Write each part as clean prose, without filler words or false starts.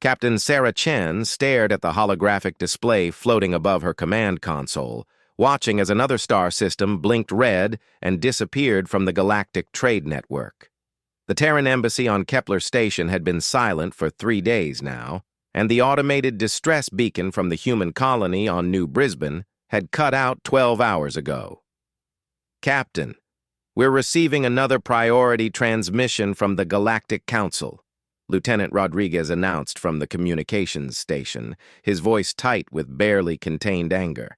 Captain Sarah Chen stared at the holographic display floating above her command console, watching as another star system blinked red and disappeared from the Galactic Trade Network. The Terran embassy on Kepler Station had been silent for 3 days now, and the automated distress beacon from the human colony on New Brisbane had cut out 12 hours ago. Captain, we're receiving another priority transmission from the Galactic Council, Lieutenant Rodriguez announced from the communications station, his voice tight with barely contained anger.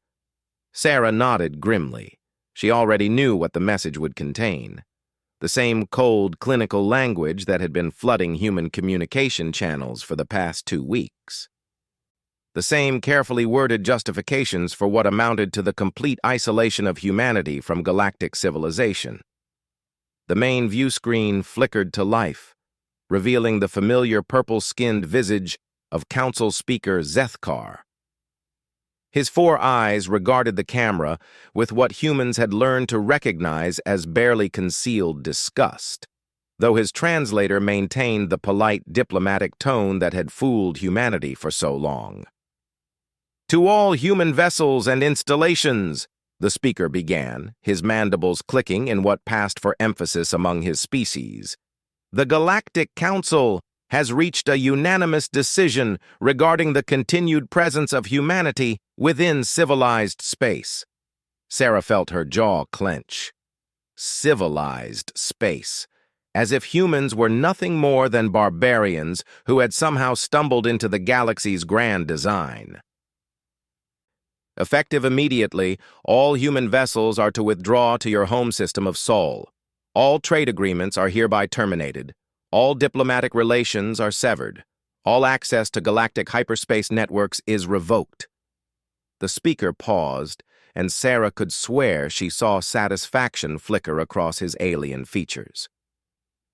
Sarah nodded grimly. She already knew what the message would contain. The same cold, clinical language that had been flooding human communication channels for the past 2 weeks. The same carefully worded justifications for what amounted to the complete isolation of humanity from galactic civilization. The main view screen flickered to life, revealing the familiar purple-skinned visage of Council Speaker Zethkar. His 4 eyes regarded the camera with what humans had learned to recognize as barely concealed disgust, though his translator maintained the polite diplomatic tone that had fooled humanity for so long. "To all human vessels and installations," the speaker began, his mandibles clicking in what passed for emphasis among his species. "The Galactic Council has reached a unanimous decision regarding the continued presence of humanity within civilized space." Sarah felt her jaw clench. Civilized space. As if humans were nothing more than barbarians who had somehow stumbled into the galaxy's grand design. "Effective immediately, all human vessels are to withdraw to your home system of Sol. All trade agreements are hereby terminated. All diplomatic relations are severed. All access to galactic hyperspace networks is revoked." The speaker paused, and Sarah could swear she saw satisfaction flicker across his alien features.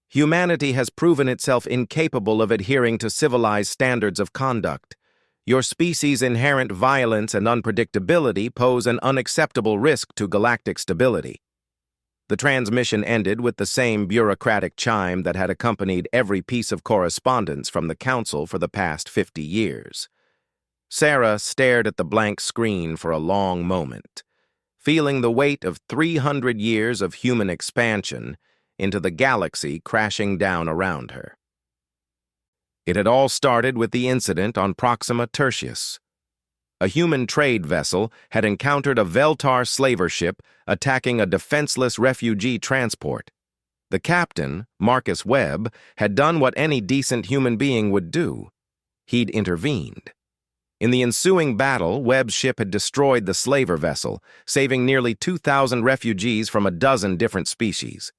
"Humanity has proven itself incapable of adhering to civilized standards of conduct. Your species' inherent violence and unpredictability pose an unacceptable risk to galactic stability." The transmission ended with the same bureaucratic chime that had accompanied every piece of correspondence from the Council for the past 50 years. Sarah stared at the blank screen for a long moment, feeling the weight of 300 years of human expansion into the galaxy crashing down around her. It had all started with the incident on Proxima Tertius. A human trade vessel had encountered a Veltar slaver ship attacking a defenseless refugee transport. The captain, Marcus Webb, had done what any decent human being would do. He'd intervened. In the ensuing battle, Webb's ship had destroyed the slaver vessel, saving nearly 2,000 refugees from a dozen different species.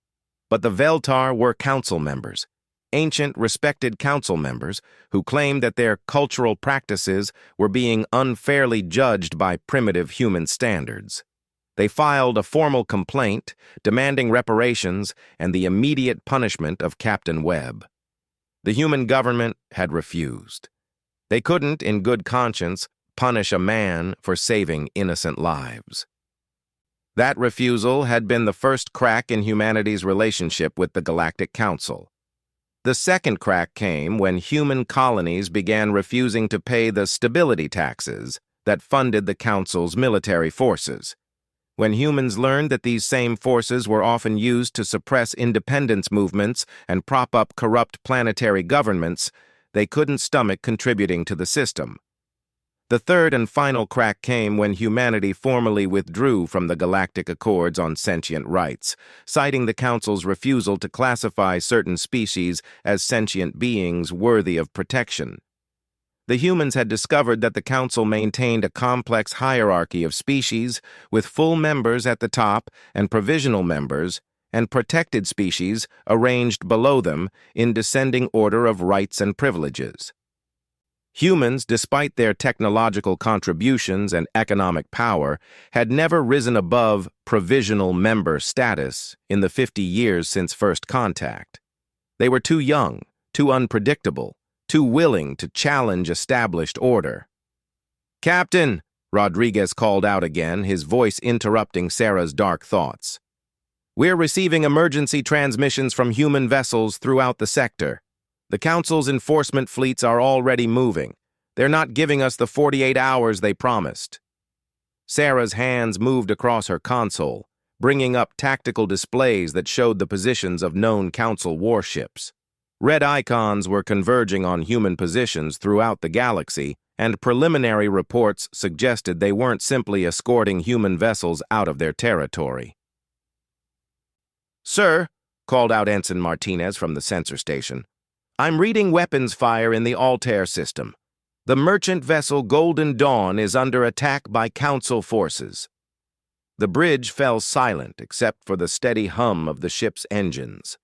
But the Veltar were council members. Ancient, respected council members who claimed that their cultural practices were being unfairly judged by primitive human standards. They filed a formal complaint demanding reparations and the immediate punishment of Captain Webb. The human government had refused. They couldn't, in good conscience, punish a man for saving innocent lives. That refusal had been the first crack in humanity's relationship with the Galactic Council. The second crack came when human colonies began refusing to pay the stability taxes that funded the Council's military forces. When humans learned that these same forces were often used to suppress independence movements and prop up corrupt planetary governments, they couldn't stomach contributing to the system. The third and final crack came when humanity formally withdrew from the Galactic Accords on Sentient Rights, citing the Council's refusal to classify certain species as sentient beings worthy of protection. The humans had discovered that the Council maintained a complex hierarchy of species, with full members at the top and provisional members, and protected species arranged below them in descending order of rights and privileges. Humans, despite their technological contributions and economic power, had never risen above provisional member status in the 50 years since first contact. They were too young, too unpredictable, too willing to challenge established order. "Captain," Rodriguez called out again, his voice interrupting Sarah's dark thoughts. "We're receiving emergency transmissions from human vessels throughout the sector. The Council's enforcement fleets are already moving. They're not giving us the 48 hours they promised. Sarah's hands moved across her console, bringing up tactical displays that showed the positions of known Council warships. Red icons were converging on human positions throughout the galaxy, and preliminary reports suggested they weren't simply escorting human vessels out of their territory. "Sir," called out Ensign Martinez from the sensor station, "I'm reading weapons fire in the Altair system. The merchant vessel Golden Dawn is under attack by Council forces." The bridge fell silent except for the steady hum of the ship's engines.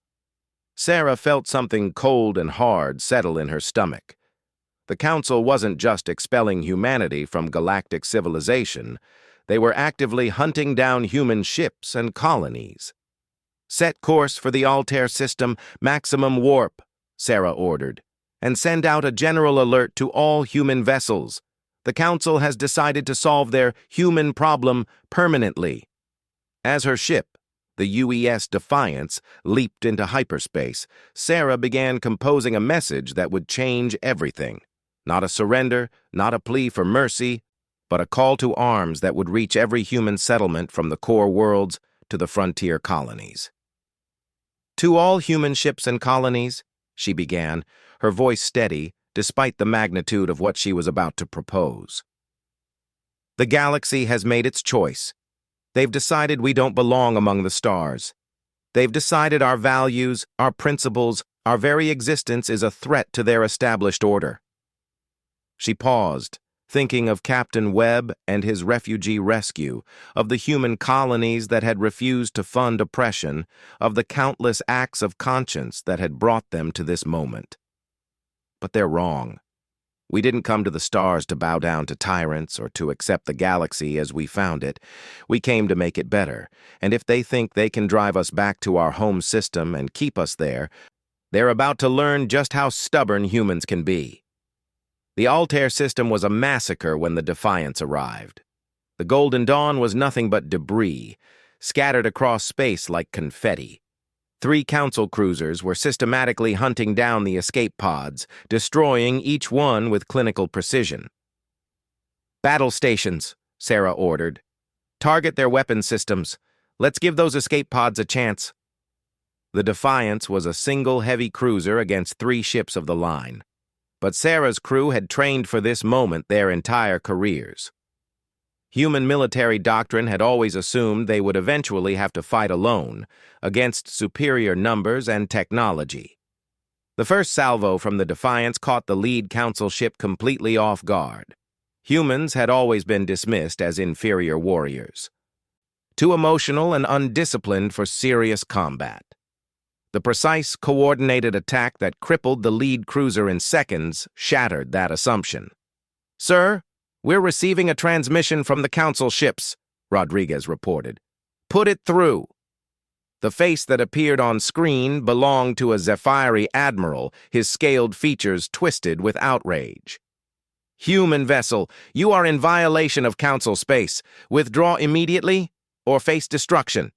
Sarah felt something cold and hard settle in her stomach. The Council wasn't just expelling humanity from galactic civilization. They were actively hunting down human ships and colonies. "Set course for the Altair system, maximum warp," Sarah ordered, "and send out a general alert to all human vessels. The Council has decided to solve their human problem permanently." As her ship, the UES Defiance, leaped into hyperspace, Sarah began composing a message that would change everything. Not a surrender, not a plea for mercy, but a call to arms that would reach every human settlement from the core worlds to the frontier colonies. "To all human ships and colonies," she began, her voice steady, despite the magnitude of what she was about to propose. "The galaxy has made its choice. They've decided we don't belong among the stars. They've decided our values, our principles, our very existence is a threat to their established order." She paused, thinking of Captain Webb and his refugee rescue, of the human colonies that had refused to fund oppression, of the countless acts of conscience that had brought them to this moment. But they're wrong. We didn't come to the stars to bow down to tyrants or to accept the galaxy as we found it. We came to make it better, and if they think they can drive us back to our home system and keep us there, they're about to learn just how stubborn humans can be. The Altair system was a massacre when the Defiance arrived. The Golden Dawn was nothing but debris, scattered across space like confetti. 3 Council cruisers were systematically hunting down the escape pods, destroying each one with clinical precision. "Battle stations," Sarah ordered. "Target their weapon systems. Let's give those escape pods a chance." The Defiance was a single heavy cruiser against 3 ships of the line. But Sarah's crew had trained for this moment their entire careers. Human military doctrine had always assumed they would eventually have to fight alone, against superior numbers and technology. The first salvo from the Defiance caught the lead Council ship completely off guard. Humans had always been dismissed as inferior warriors. Too emotional and undisciplined for serious combat. The precise, coordinated attack that crippled the lead cruiser in seconds shattered that assumption. "Sir, we're receiving a transmission from the Council ships," Rodriguez reported. "Put it through." The face that appeared on screen belonged to a Zephyri admiral, his scaled features twisted with outrage. "Human vessel, you are in violation of Council space. Withdraw immediately or face destruction."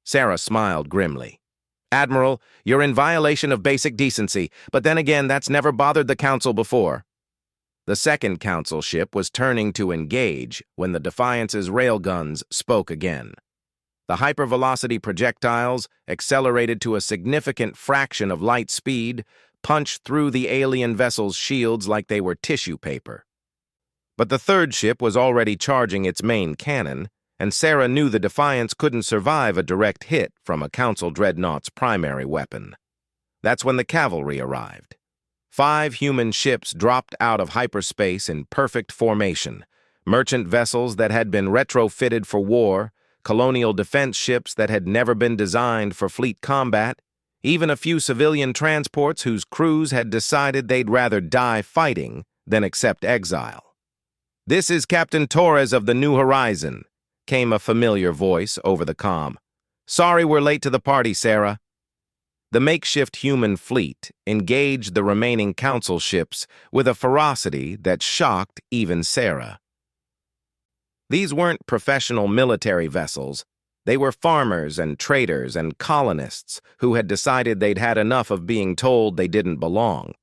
Sarah smiled grimly. "Admiral, you're in violation of basic decency, but then again, that's never bothered the Council before." The second Council ship was turning to engage when the Defiance's railguns spoke again. The hypervelocity projectiles, accelerated to a significant fraction of light speed, punched through the alien vessel's shields like they were tissue paper. But the third ship was already charging its main cannon, and Sarah knew the Defiance couldn't survive a direct hit from a Council dreadnought's primary weapon. That's when the cavalry arrived. 5 human ships dropped out of hyperspace in perfect formation, merchant vessels that had been retrofitted for war, colonial defense ships that had never been designed for fleet combat, even a few civilian transports whose crews had decided they'd rather die fighting than accept exile. "This is Captain Torres of the New Horizon," came a familiar voice over the comm. "Sorry we're late to the party, Sarah." The makeshift human fleet engaged the remaining Council ships with a ferocity that shocked even Sarah. These weren't professional military vessels. They were farmers and traders and colonists who had decided they'd had enough of being told they didn't belong.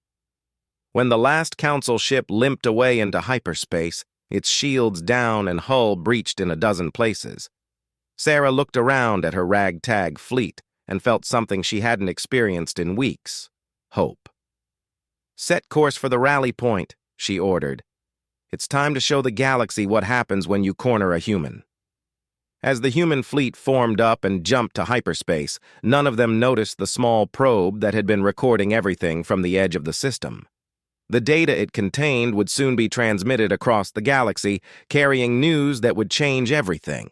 When the last council ship limped away into hyperspace, its shields down and hull breached in a dozen places, Sarah looked around at her ragtag fleet and felt something she hadn't experienced in weeks: hope. "Set course for the rally point," she ordered. "It's time to show the galaxy what happens when you corner a human." As the human fleet formed up and jumped to hyperspace, none of them noticed the small probe that had been recording everything from the edge of the system. The data it contained would soon be transmitted across the galaxy, carrying news that would change everything.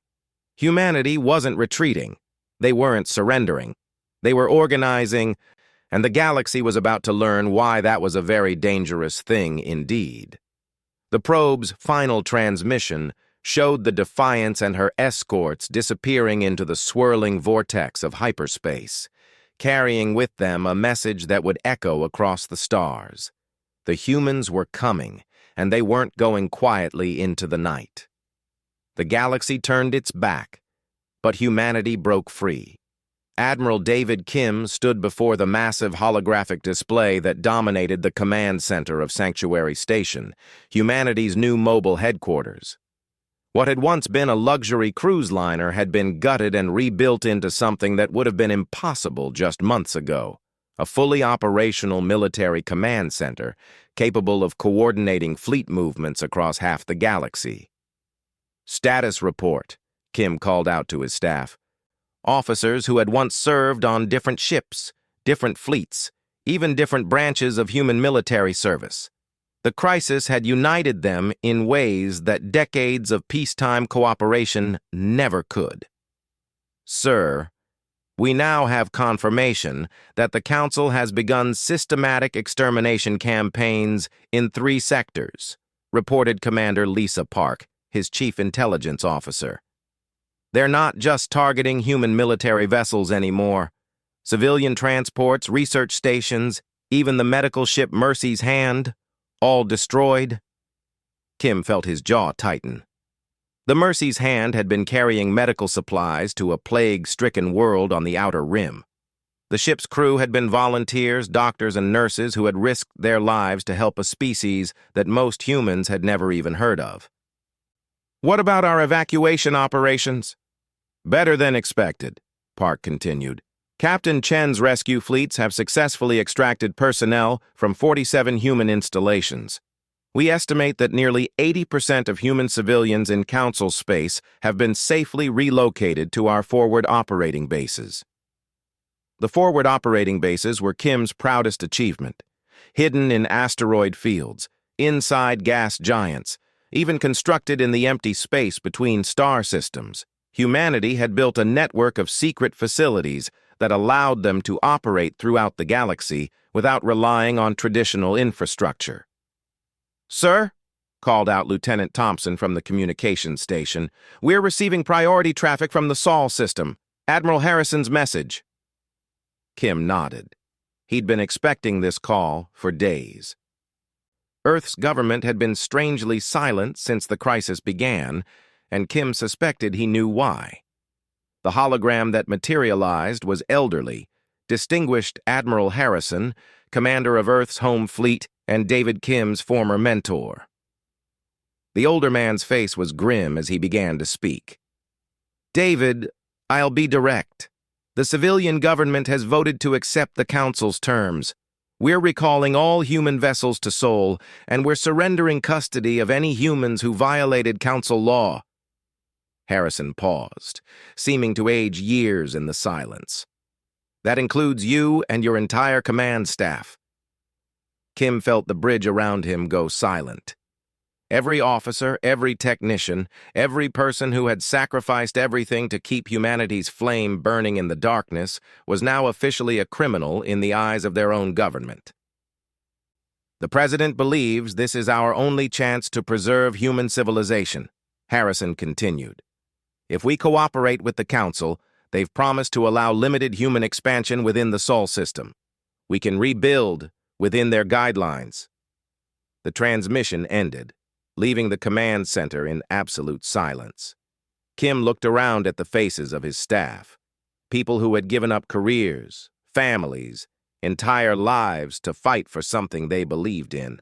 Humanity wasn't retreating. They weren't surrendering. They were organizing, and the galaxy was about to learn why that was a very dangerous thing indeed. The probe's final transmission showed the Defiance and her escorts disappearing into the swirling vortex of hyperspace, carrying with them a message that would echo across the stars. The humans were coming, and they weren't going quietly into the night. The galaxy turned its back, but humanity broke free. Admiral David Kim stood before the massive holographic display that dominated the command center of Sanctuary Station, humanity's new mobile headquarters. What had once been a luxury cruise liner had been gutted and rebuilt into something that would have been impossible just months ago: a fully operational military command center capable of coordinating fleet movements across half the galaxy. "Status report," Kim called out to his staff. Officers who had once served on different ships, different fleets, even different branches of human military service. The crisis had united them in ways that decades of peacetime cooperation never could. "Sir, we now have confirmation that the Council has begun systematic extermination campaigns in 3 sectors," reported Commander Lisa Park, his chief intelligence officer. "They're not just targeting human military vessels anymore. Civilian transports, research stations, even the medical ship Mercy's Hand, all destroyed." Kim felt his jaw tighten. The Mercy's Hand had been carrying medical supplies to a plague-stricken world on the outer rim. The ship's crew had been volunteers, doctors, and nurses who had risked their lives to help a species that most humans had never even heard of. "What about our evacuation operations?" "Better than expected," Park continued. "Captain Chen's rescue fleets have successfully extracted personnel from 47 human installations. We estimate that nearly 80% of human civilians in Council space have been safely relocated to our forward operating bases." The forward operating bases were Kim's proudest achievement. Hidden in asteroid fields, inside gas giants, even constructed in the empty space between star systems, humanity had built a network of secret facilities that allowed them to operate throughout the galaxy without relying on traditional infrastructure. "Sir," called out Lieutenant Thompson from the communications station, "we're receiving priority traffic from the Sol system. Admiral Harrison's message." Kim nodded. He'd been expecting this call for days. Earth's government had been strangely silent since the crisis began, and Kim suspected he knew why. The hologram that materialized was elderly, distinguished Admiral Harrison, commander of Earth's home fleet and David Kim's former mentor. The older man's face was grim as he began to speak. "David, I'll be direct. The civilian government has voted to accept the Council's terms. We're recalling all human vessels to Sol, and we're surrendering custody of any humans who violated Council law." Harrison paused, seeming to age years in the silence. "That includes you and your entire command staff." Kim felt the bridge around him go silent. Every officer, every technician, every person who had sacrificed everything to keep humanity's flame burning in the darkness was now officially a criminal in the eyes of their own government. "The President believes this is our only chance to preserve human civilization," Harrison continued. "If we cooperate with the Council, they've promised to allow limited human expansion within the Sol system. We can rebuild within their guidelines." The transmission ended, leaving the command center in absolute silence. Kim looked around at the faces of his staff, people who had given up careers, families, entire lives to fight for something they believed in.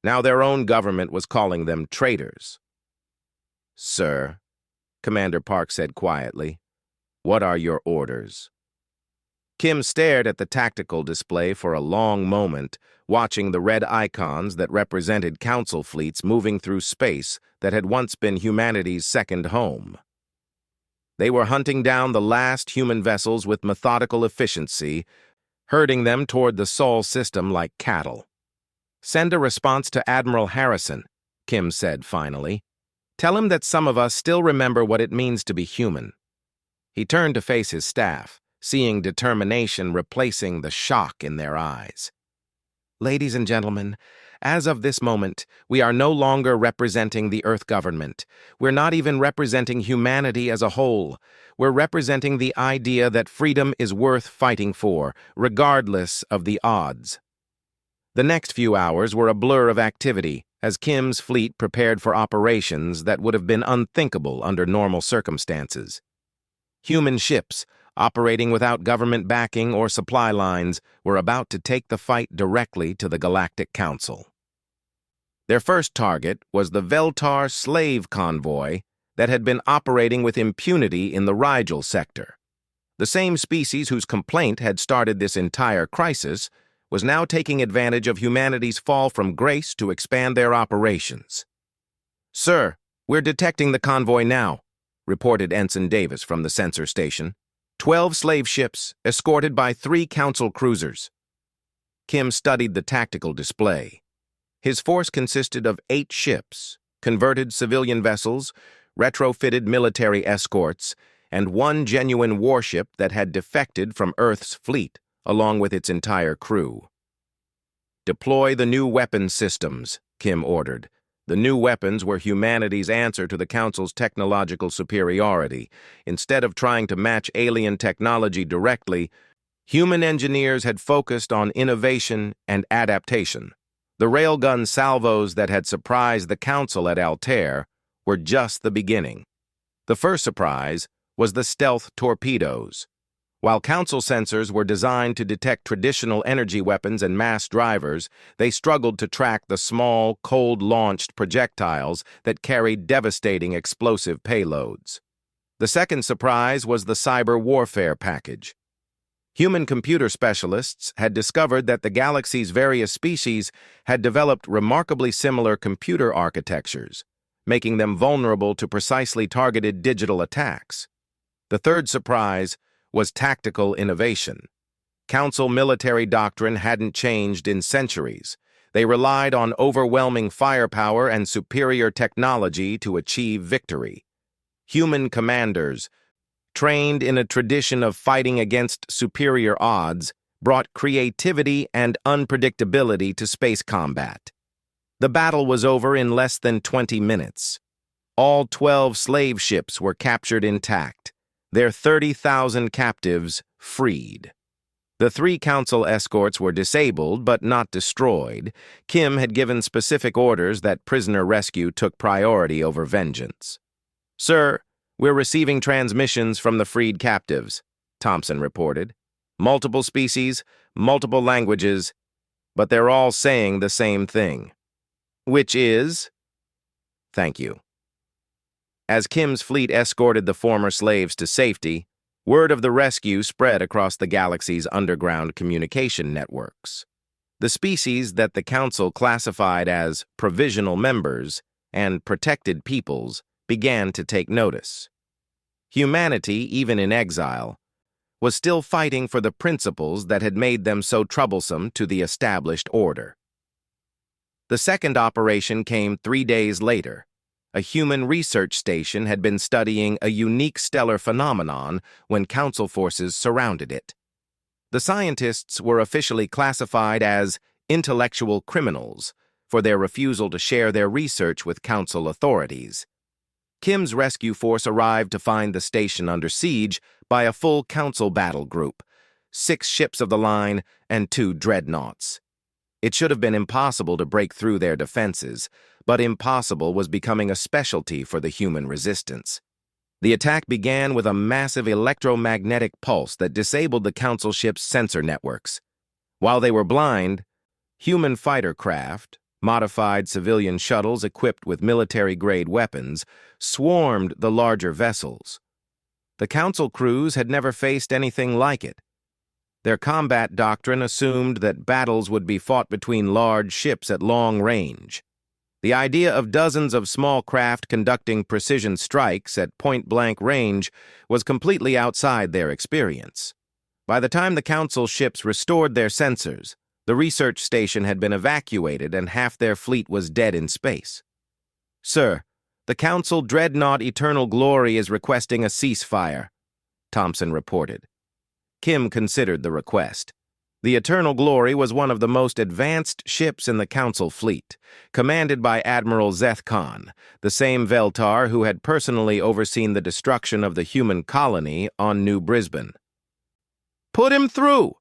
Now their own government was calling them traitors. "Sir," Commander Park said quietly, "what are your orders?" Kim stared at the tactical display for a long moment, watching the red icons that represented council fleets moving through space that had once been humanity's second home. They were hunting down the last human vessels with methodical efficiency, herding them toward the Sol system like cattle. "Send a response to Admiral Harrison," Kim said finally. "Tell him that some of us still remember what it means to be human." He turned to face his staff, seeing determination replacing the shock in their eyes. "Ladies and gentlemen, as of this moment, we are no longer representing the Earth government. We're not even representing humanity as a whole. We're representing the idea that freedom is worth fighting for, regardless of the odds." The next few hours were a blur of activity as Kim's fleet prepared for operations that would have been unthinkable under normal circumstances. Human ships, operating without government backing or supply lines, were about to take the fight directly to the Galactic Council. Their first target was the Veltar slave convoy that had been operating with impunity in the Rigel sector. The same species whose complaint had started this entire crisis was now taking advantage of humanity's fall from grace to expand their operations. "Sir, we're detecting the convoy now," reported Ensign Davis from the sensor station. 12 slave ships, escorted by 3 council cruisers. Kim studied the tactical display. His force consisted of 8 ships, converted civilian vessels, retrofitted military escorts, and 1 genuine warship that had defected from Earth's fleet, along with its entire crew. "Deploy the new weapon systems," Kim ordered. The new weapons were humanity's answer to the Council's technological superiority. Instead of trying to match alien technology directly, human engineers had focused on innovation and adaptation. The railgun salvos that had surprised the Council at Altair were just the beginning. The first surprise was the stealth torpedoes. While Council sensors were designed to detect traditional energy weapons and mass drivers, they struggled to track the small, cold-launched projectiles that carried devastating explosive payloads. The second surprise was the cyber warfare package. Human computer specialists had discovered that the galaxy's various species had developed remarkably similar computer architectures, making them vulnerable to precisely targeted digital attacks. The third surprise was tactical innovation. Council military doctrine hadn't changed in centuries. They relied on overwhelming firepower and superior technology to achieve victory. Human commanders, trained in a tradition of fighting against superior odds, brought creativity and unpredictability to space combat. The battle was over in less than 20 minutes. All 12 slave ships were captured intact, their 30,000 captives freed. The 3 council escorts were disabled but not destroyed. Kim had given specific orders that prisoner rescue took priority over vengeance. "Sir, we're receiving transmissions from the freed captives," Thompson reported. "Multiple species, multiple languages, but they're all saying the same thing." "Which is?" "Thank you." As Kim's fleet escorted the former slaves to safety, word of the rescue spread across the galaxy's underground communication networks. The species that the Council classified as provisional members and protected peoples began to take notice. Humanity, even in exile, was still fighting for the principles that had made them so troublesome to the established order. The second operation came 3 days later. A human research station had been studying a unique stellar phenomenon when Council forces surrounded it. The scientists were officially classified as intellectual criminals for their refusal to share their research with Council authorities. Kim's rescue force arrived to find the station under siege by a full Council battle group, 6 ships of the line and 2 dreadnoughts. It should have been impossible to break through their defenses, but impossible was becoming a specialty for the human resistance. The attack began with a massive electromagnetic pulse that disabled the Council ship's sensor networks. While they were blind, human fighter craft, modified civilian shuttles equipped with military-grade weapons, swarmed the larger vessels. The Council crews had never faced anything like it. Their combat doctrine assumed that battles would be fought between large ships at long range. The idea of dozens of small craft conducting precision strikes at point-blank range was completely outside their experience. By the time the Council ships restored their sensors, the research station had been evacuated and half their fleet was dead in space. "Sir, the Council Dreadnought Eternal Glory is requesting a ceasefire," Thompson reported. Kim considered the request. The Eternal Glory was one of the most advanced ships in the Council fleet, commanded by Admiral Zeth Khan, the same Veltar who had personally overseen the destruction of the human colony on New Brisbane. "Put him through!"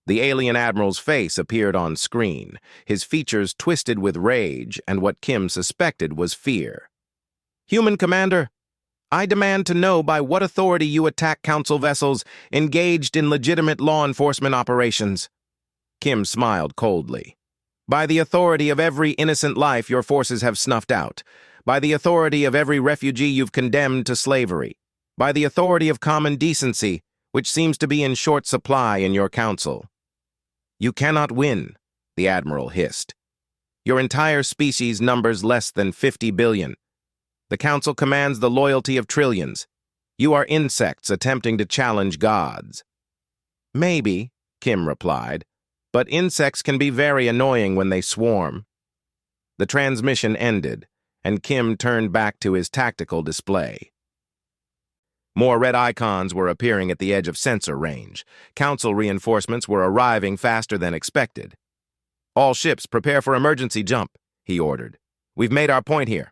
The alien admiral's face appeared on screen, his features twisted with rage and what Kim suspected was fear. "Human Commander, I demand to know by what authority you attack Council vessels engaged in legitimate law enforcement operations." Kim smiled coldly. "By the authority of every innocent life your forces have snuffed out. By the authority of every refugee you've condemned to slavery. By the authority of common decency, which seems to be in short supply in your Council." "You cannot win," the Admiral hissed. "Your entire species numbers less than 50 billion. The Council commands the loyalty of trillions. You are insects attempting to challenge gods." "Maybe," Kim replied, "but insects can be very annoying when they swarm." The transmission ended, and Kim turned back to his tactical display. More red icons were appearing at the edge of sensor range. Council reinforcements were arriving faster than expected. "All ships prepare for emergency jump," he ordered. "We've made our point here."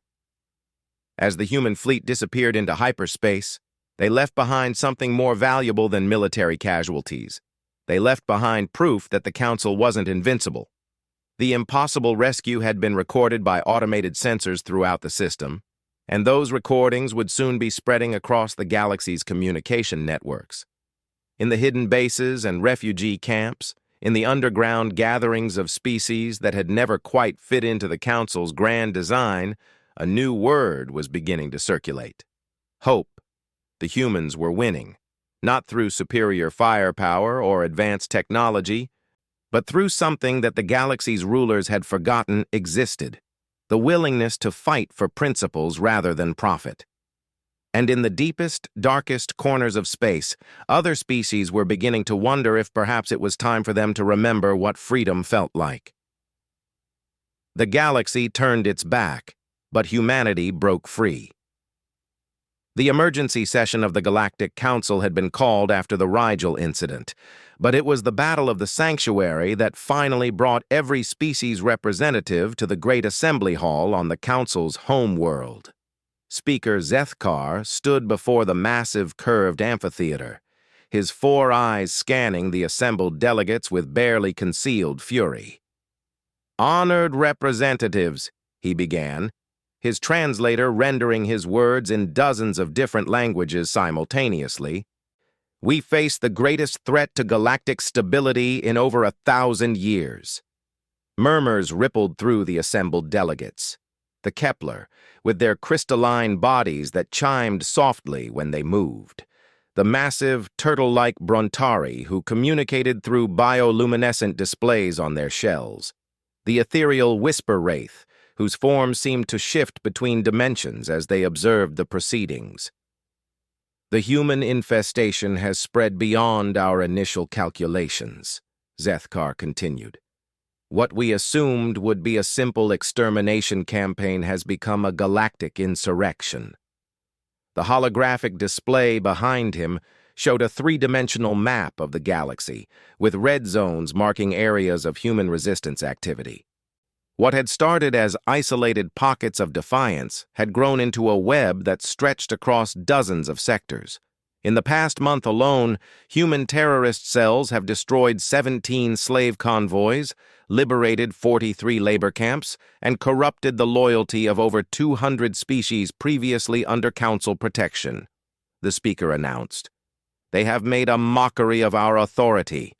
As the human fleet disappeared into hyperspace, they left behind something more valuable than military casualties. They left behind proof that the Council wasn't invincible. The impossible rescue had been recorded by automated sensors throughout the system, and those recordings would soon be spreading across the galaxy's communication networks. In the hidden bases and refugee camps, in the underground gatherings of species that had never quite fit into the Council's grand design, a new word was beginning to circulate. Hope. The humans were winning, not through superior firepower or advanced technology, but through something that the galaxy's rulers had forgotten existed: the willingness to fight for principles rather than profit. And in the deepest, darkest corners of space, other species were beginning to wonder if perhaps it was time for them to remember what freedom felt like. The galaxy turned its back, but humanity broke free. The emergency session of the Galactic Council had been called after the Rigel incident, but it was the Battle of the Sanctuary that finally brought every species representative to the Great Assembly Hall on the Council's home world. Speaker Zethkar stood before the massive curved amphitheater, his 4 eyes scanning the assembled delegates with barely concealed fury. "Honored representatives," he began, his translator rendering his words in dozens of different languages simultaneously. "We face the greatest threat to galactic stability in over 1,000 years." Murmurs rippled through the assembled delegates. The Kepler, with their crystalline bodies that chimed softly when they moved. The massive, turtle-like Brontari who communicated through bioluminescent displays on their shells. The ethereal Whisper Wraith, whose form seemed to shift between dimensions as they observed the proceedings. "The human infestation has spread beyond our initial calculations," Zethkar continued. "What we assumed would be a simple extermination campaign has become a galactic insurrection." The holographic display behind him showed a 3-dimensional map of the galaxy, with red zones marking areas of human resistance activity. What had started as isolated pockets of defiance had grown into a web that stretched across dozens of sectors. In the past month alone, human terrorist cells have destroyed 17 slave convoys, liberated 43 labor camps, and corrupted the loyalty of over 200 species previously under Council protection. the speaker announced. "They have made a mockery of our authority."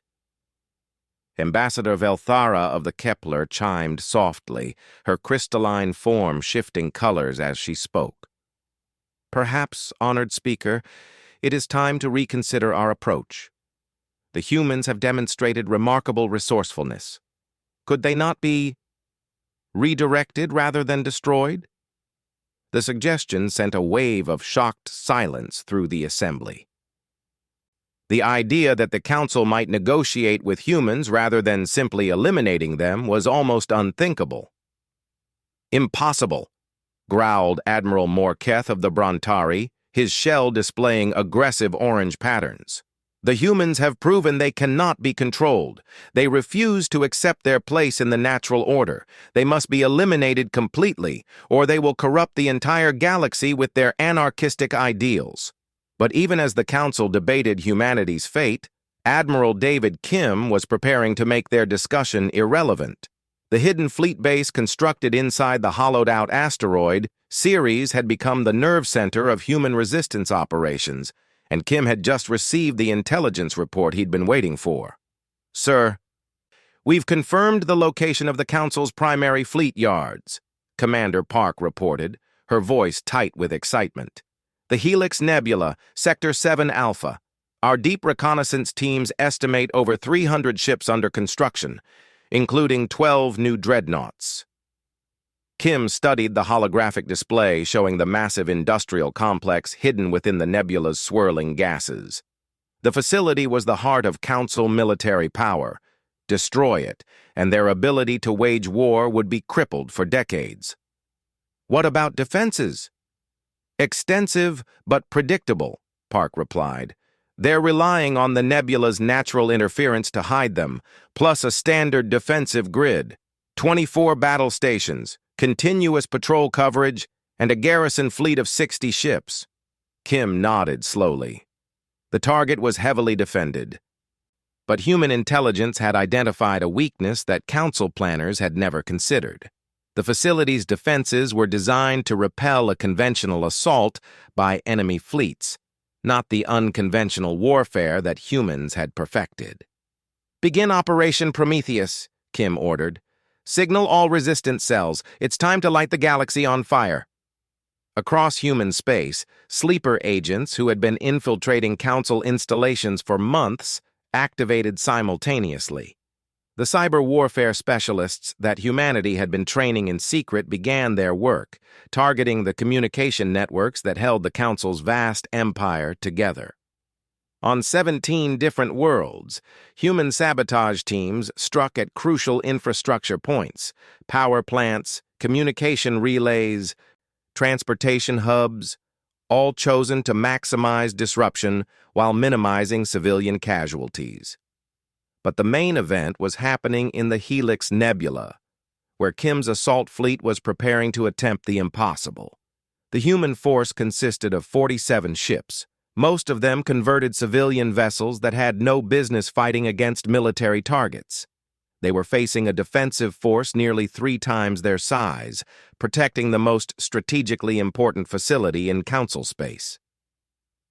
Ambassador Velthara of the Kepler chimed softly, her crystalline form shifting colors as she spoke. "Perhaps, honored speaker, it is time to reconsider our approach. The humans have demonstrated remarkable resourcefulness. Could they not be redirected rather than destroyed?" The suggestion sent a wave of shocked silence through the assembly. The idea that the council might negotiate with humans rather than simply eliminating them was almost unthinkable. "Impossible," growled Admiral Morketh of the Brontari, his shell displaying aggressive orange patterns. "The humans have proven they cannot be controlled. They refuse to accept their place in the natural order. They must be eliminated completely, or they will corrupt the entire galaxy with their anarchistic ideals." But even as the council debated humanity's fate, Admiral David Kim was preparing to make their discussion irrelevant. The hidden fleet base constructed inside the hollowed-out asteroid, Ceres had become the nerve center of human resistance operations, and Kim had just received the intelligence report he'd been waiting for. "Sir, we've confirmed the location of the Council's primary fleet yards," Commander Park reported, her voice tight with excitement. "The Helix Nebula, Sector 7 Alpha. Our deep reconnaissance teams estimate over 300 ships under construction, including 12 new dreadnoughts." Kim studied the holographic display showing the massive industrial complex hidden within the nebula's swirling gases. The facility was the heart of Council military power. Destroy it, and their ability to wage war would be crippled for decades. "What about defenses?" "Extensive but predictable," Park replied. "They're relying on the nebula's natural interference to hide them, plus a standard defensive grid, 24 battle stations, continuous patrol coverage, and a garrison fleet of 60 ships." Kim nodded slowly. The target was heavily defended. But human intelligence had identified a weakness that council planners had never considered. The facility's defenses were designed to repel a conventional assault by enemy fleets, not the unconventional warfare that humans had perfected. "Begin Operation Prometheus," Kim ordered. "Signal all resistance cells. It's time to light the galaxy on fire." Across human space, sleeper agents who had been infiltrating Council installations for months activated simultaneously. The cyber warfare specialists that humanity had been training in secret began their work, targeting the communication networks that held the Council's vast empire together. On 17 different worlds, human sabotage teams struck at crucial infrastructure points, power plants, communication relays, transportation hubs, all chosen to maximize disruption while minimizing civilian casualties. But the main event was happening in the Helix Nebula, where Kim's assault fleet was preparing to attempt the impossible. The human force consisted of 47 ships, most of them converted civilian vessels that had no business fighting against military targets. They were facing a defensive force nearly 3 times their size, protecting the most strategically important facility in Council space.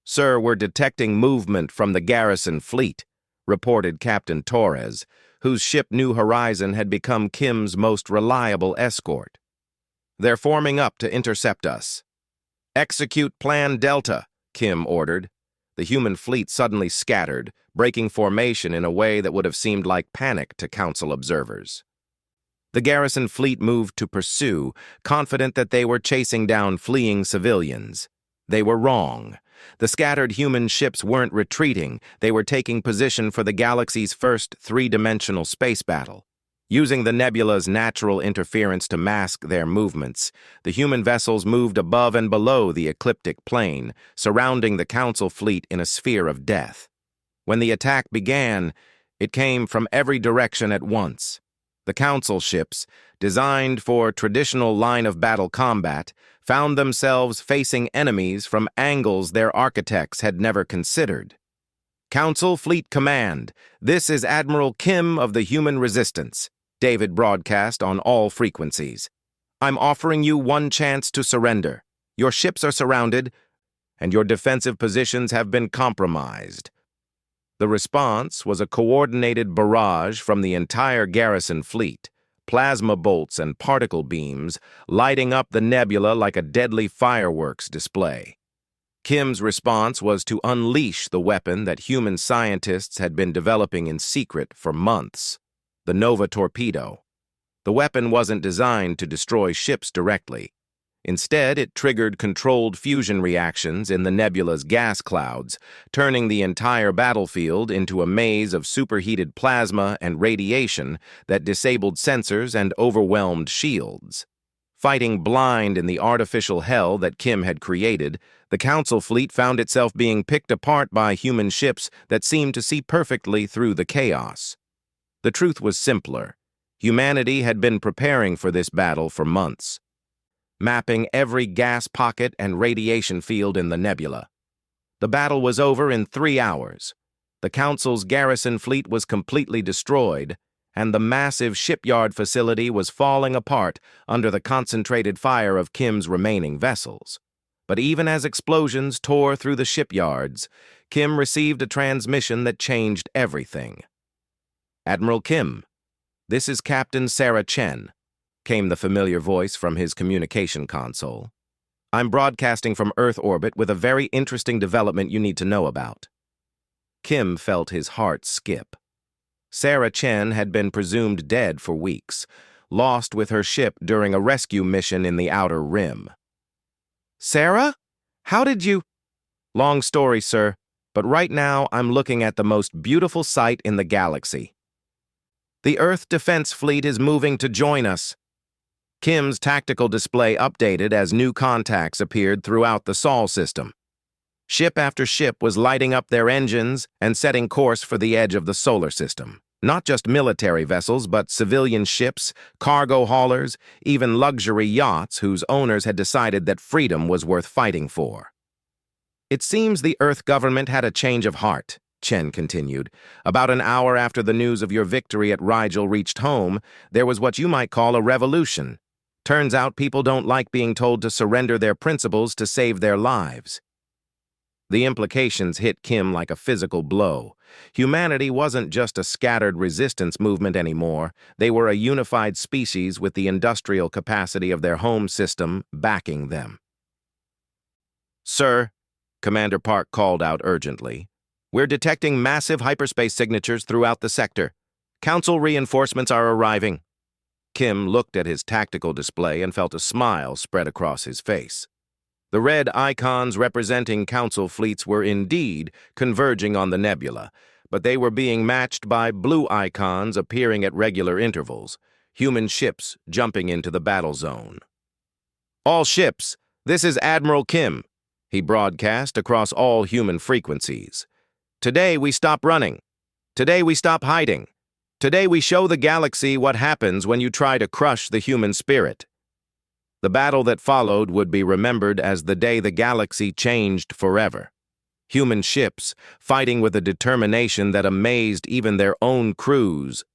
"Sir, we're detecting movement from the garrison fleet," reported Captain Torres, whose ship New Horizon had become Kim's most reliable escort. "They're forming up to intercept us." "Execute Plan Delta," Kim ordered. The human fleet suddenly scattered, breaking formation in a way that would have seemed like panic to Council observers. The garrison fleet moved to pursue, confident that they were chasing down fleeing civilians. They were wrong. The scattered human ships weren't retreating, they were taking position for the galaxy's first 3-dimensional space battle. Using the nebula's natural interference to mask their movements, the human vessels moved above and below the ecliptic plane, surrounding the Council fleet in a sphere of death. When the attack began, it came from every direction at once. The Council ships, designed for traditional line-of-battle combat, found themselves facing enemies from angles their architects had never considered. "Council Fleet Command, this is Admiral Kim of the Human Resistance," David broadcast on all frequencies. "I'm offering you one chance to surrender. Your ships are surrounded. and your defensive positions have been compromised. The response was a coordinated barrage from the entire garrison fleet, plasma bolts and particle beams lighting up the nebula like a deadly fireworks display. Kim's response was to unleash the weapon that human scientists had been developing in secret for months, the Nova Torpedo. The weapon wasn't designed to destroy ships directly. Instead, it triggered controlled fusion reactions in the nebula's gas clouds, turning the entire battlefield into a maze of superheated plasma and radiation that disabled sensors and overwhelmed shields. Fighting blind in the artificial hell that Kim had created, the Council fleet found itself being picked apart by human ships that seemed to see perfectly through the chaos. The truth was simpler. Humanity had been preparing for this battle for months, mapping every gas pocket and radiation field in the nebula. The battle was over in 3 hours. The Council's garrison fleet was completely destroyed, and the massive shipyard facility was falling apart under the concentrated fire of Kim's remaining vessels. But even as explosions tore through the shipyards, Kim received a transmission that changed everything. "Admiral Kim, this is Captain Sarah Chen," came the familiar voice from his communication console. "I'm broadcasting from Earth orbit with a very interesting development you need to know about." Kim felt his heart skip. Sarah Chen had been presumed dead for weeks, lost with her ship during a rescue mission in the Outer Rim. "Sarah? How did you—" "Long story, sir, but right now I'm looking at the most beautiful sight in the galaxy. The Earth Defense Fleet is moving to join us." Kim's tactical display updated as new contacts appeared throughout the Sol system. Ship after ship was lighting up their engines and setting course for the edge of the solar system. Not just military vessels, but civilian ships, cargo haulers, even luxury yachts whose owners had decided that freedom was worth fighting for. "It seems the Earth government had a change of heart," Chen continued. "About an hour after the news of your victory at Rigel reached home, there was what you might call a revolution. Turns out people don't like being told to surrender their principles to save their lives." The implications hit Kim like a physical blow. Humanity wasn't just a scattered resistance movement anymore. They were a unified species with the industrial capacity of their home system backing them. "Sir," Commander Park called out urgently, "we're detecting massive hyperspace signatures throughout the sector. Council reinforcements are arriving." Kim looked at his tactical display and felt a smile spread across his face. The red icons representing Council fleets were indeed converging on the nebula, but they were being matched by blue icons appearing at regular intervals, human ships jumping into the battle zone. "All ships, this is Admiral Kim," he broadcast across all human frequencies. "Today we stop running. Today we stop hiding. Today we show the galaxy what happens when you try to crush the human spirit." The battle that followed would be remembered as the day the galaxy changed forever. Human ships, fighting with a determination that amazed even their own crews,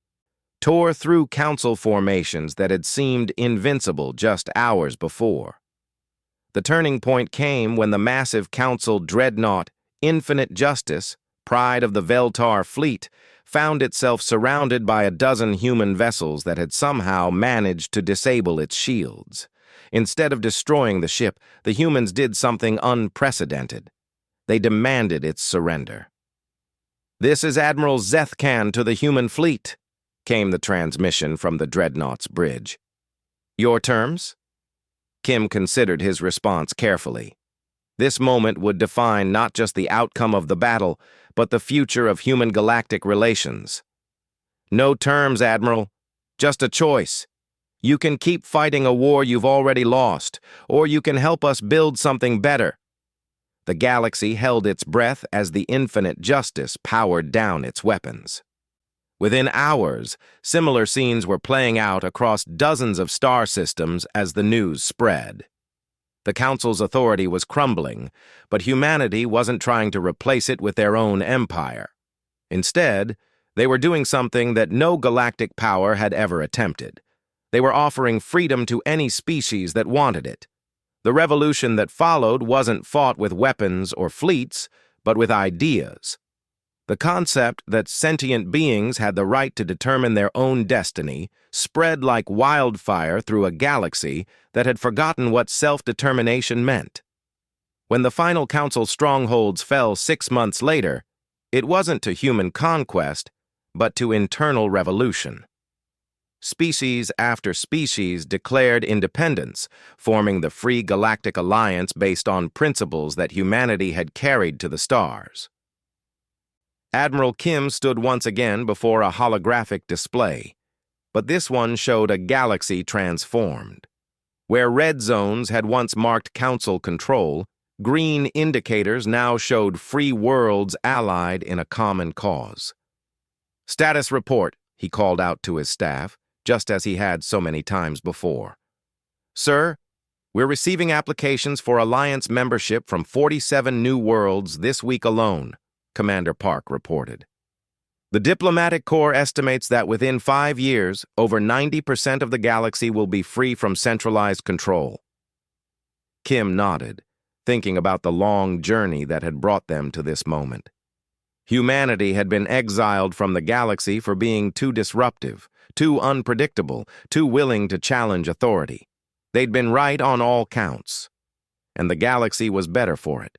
tore through Council formations that had seemed invincible just hours before. The turning point came when the massive Council dreadnought, Infinite Justice, pride of the Veltar fleet, found itself surrounded by a dozen human vessels that had somehow managed to disable its shields. Instead of destroying the ship, the humans did something unprecedented. They demanded its surrender. "This is Admiral Zethkan to the human fleet," came the transmission from the dreadnought's bridge. "Your terms?" Kim considered his response carefully. This moment would define not just the outcome of the battle, but the future of human-galactic relations. "No terms, Admiral. Just a choice. You can keep fighting a war you've already lost, or you can help us build something better." The galaxy held its breath as the Infinite Justice powered down its weapons. Within hours, similar scenes were playing out across dozens of star systems as the news spread. The Council's authority was crumbling, but humanity wasn't trying to replace it with their own empire. Instead, they were doing something that no galactic power had ever attempted. They were offering freedom to any species that wanted it. The revolution that followed wasn't fought with weapons or fleets, but with ideas. The concept that sentient beings had the right to determine their own destiny spread like wildfire through a galaxy that had forgotten what self-determination meant. When the final council strongholds fell 6 months later, it wasn't to human conquest, but to internal revolution. Species after species declared independence, forming the Free Galactic Alliance based on principles that humanity had carried to the stars. Admiral Kim stood once again before a holographic display, but this one showed a galaxy transformed. Where red zones had once marked council control, green indicators now showed free worlds allied in a common cause. "Status report," he called out to his staff, just as he had so many times before. "Sir, we're receiving applications for Alliance membership from 47 new worlds this week alone," Commander Park reported. "The Diplomatic Corps estimates that within 5 years, over 90% of the galaxy will be free from centralized control." Kim nodded, thinking about the long journey that had brought them to this moment. Humanity had been exiled from the galaxy for being too disruptive, too unpredictable, too willing to challenge authority. They'd been right on all counts, and the galaxy was better for it.